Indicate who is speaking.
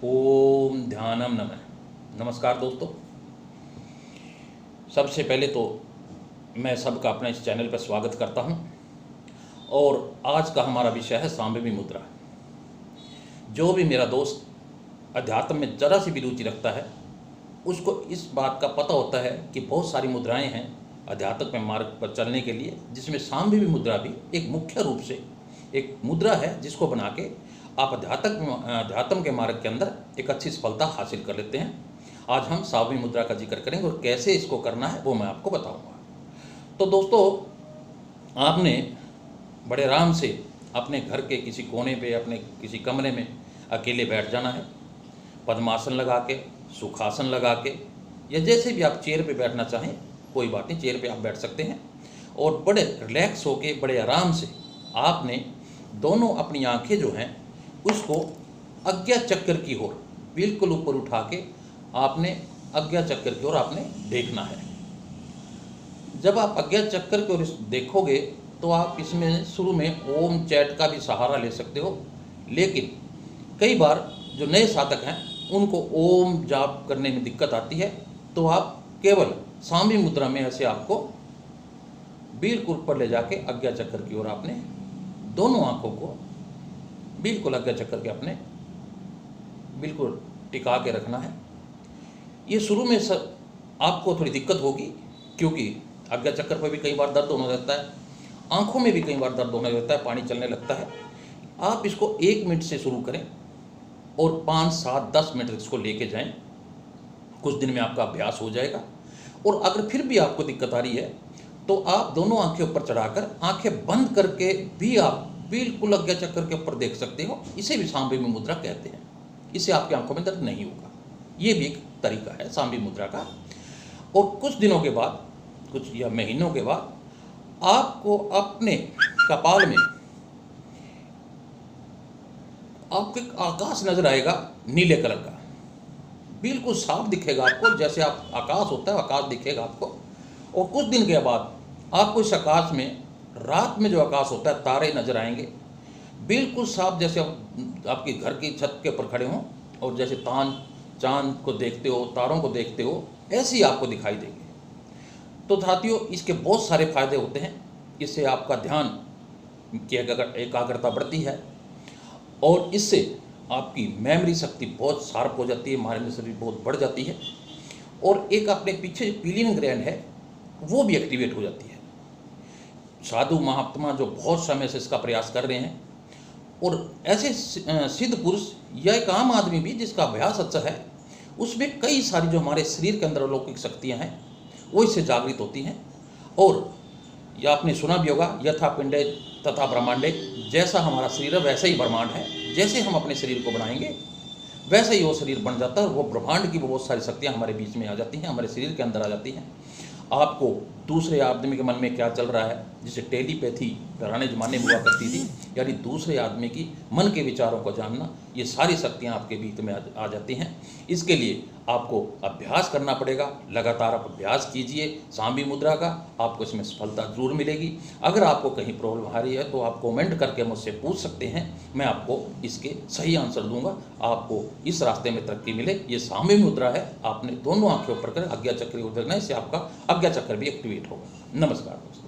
Speaker 1: ओम ध्यानम नमः। नमस्कार दोस्तों, सबसे पहले तो मैं सबका अपने इस चैनल पर स्वागत करता हूं। और आज का हमारा विषय है सांभवी मुद्रा। जो भी मेरा दोस्त अध्यात्म में ज़रा सी भी रुचि रखता है उसको इस बात का पता होता है कि बहुत सारी मुद्राएं हैं आध्यात्मिक मार्ग पर चलने के लिए, जिसमें सांभवी मुद्रा भी एक मुख्य रूप से एक मुद्रा है जिसको बना के आप अध्यात्म के मार्ग के अंदर एक अच्छी सफलता हासिल कर लेते हैं। आज हम सांभवी मुद्रा का जिक्र करेंगे और कैसे इसको करना है वो मैं आपको बताऊंगा। तो दोस्तों, आपने बड़े आराम से अपने घर के किसी कोने पे, अपने किसी कमरे में अकेले बैठ जाना है। पद्मासन लगा के, सुखासन लगा के, या जैसे भी आप चेयर पे बैठना चाहें कोई बात नहीं, चेयर पे आप बैठ सकते हैं। और बड़े रिलैक्स होके बड़े आराम से आपने दोनों अपनी आंखें जो हैं उसको आज्ञा चक्र की ओर बिल्कुल ऊपर उठा के आपने आज्ञा चक्र की ओर आपने देखना है। जब आप आज्ञा चक्र की ओर देखोगे तो आप इसमें शुरू में ओम चैट का भी सहारा ले सकते हो, लेकिन कई बार जो नए साधक हैं उनको ओम जाप करने में दिक्कत आती है, तो आप केवल सांभवी मुद्रा में ऐसे आपको बिल्कुल ऊपर ले जाके आज्ञा चक्र की ओर आपने दोनों आंखों को बिल्कुल आज्ञा चक्र के अपने बिल्कुल टिका के रखना है। ये शुरू में आपको थोड़ी दिक्कत होगी, क्योंकि आज्ञा चक्र पर भी कई बार दर्द होने लगता है, आंखों में भी कई बार दर्द होने लगता है, पानी चलने लगता है। आप इसको 1 मिनट से शुरू करें और 5, 7, 10 मिनट इसको लेके जाएं। कुछ दिन में आपका अभ्यास हो जाएगा। और अगर फिर भी आपको दिक्कत आ रही है तो आप दोनों आंखें ऊपर चढ़ाकर आंखें बंद करके भी आप बिल्कुल आज्ञा चक्र के ऊपर देख सकते हो। इसे भी सांभवी मुद्रा कहते हैं। इससे आपकी आंखों में दर्द नहीं होगा। ये भी एक तरीका है सांभवी मुद्रा का। और कुछ दिनों के बाद, कुछ या महीनों के बाद, आपको अपने कपाल में आपको एक आकाश नजर आएगा नीले कलर का, बिल्कुल साफ दिखेगा आपको। जैसे आप आकाश होता है आकाश दिखेगा आपको। और कुछ दिन के बाद आपको इस आकाश में रात में जो आकाश होता है तारे नजर आएंगे, बिल्कुल साफ, जैसे आप आपके घर की छत के ऊपर खड़े हों और जैसे चांद को देखते हो, तारों को देखते हो, ऐसे ही आपको दिखाई देंगे। तो साथियों, इसके बहुत सारे फायदे होते हैं। इससे आपका ध्यान की एकाग्रता बढ़ती है और इससे आपकी मेमोरी शक्ति बहुत शार्प हो जाती है, माइंड शक्ति बहुत बढ़ जाती है। और एक अपने पीछे पीलियन ग्रैंड है वो भी एक्टिवेट हो जाती है। साधु महात्मा जो बहुत समय से इसका प्रयास कर रहे हैं, और ऐसे सिद्ध पुरुष या एक आम आदमी भी जिसका अभ्यास अच्छा है, उसमें कई सारी जो हमारे शरीर के अंदर अलौकिक शक्तियाँ हैं वो इससे जागृत होती हैं। और या आपने सुना भी होगा, यथा पिंडे तथा ब्रह्मांडे, जैसा हमारा शरीर है वैसा ही ब्रह्मांड है। जैसे हम अपने शरीर को बनाएंगे वैसे ही वो शरीर बन जाता है और वो ब्रह्मांड की बहुत सारी शक्तियाँ हमारे बीच में आ जाती हैं, हमारे शरीर के अंदर आ जाती हैं। आपको दूसरे आदमी के मन में क्या चल रहा है, जिसे टेलीपैथी पुराने ज़माने में हुआ करती थी, यानी दूसरे आदमी की मन के विचारों को जानना, ये सारी शक्तियाँ आपके बीच में आ जाती हैं। इसके लिए आपको अभ्यास करना पड़ेगा। लगातार आप अभ्यास कीजिए सांभवी मुद्रा का, आपको इसमें सफलता जरूर मिलेगी। अगर आपको कहीं प्रॉब्लम आ रही है तो आप कमेंट करके मुझसे पूछ सकते हैं, मैं आपको इसके सही आंसर दूंगा। आपको इस रास्ते में तरक्की मिले। ये सांभवी मुद्रा है, आपने दोनों आंखें ऊपर कर आज्ञा चक्र को देखना है, इससे आपका आज्ञा चक्र भी एक्टिवेट होगा। नमस्कार दोस्तों।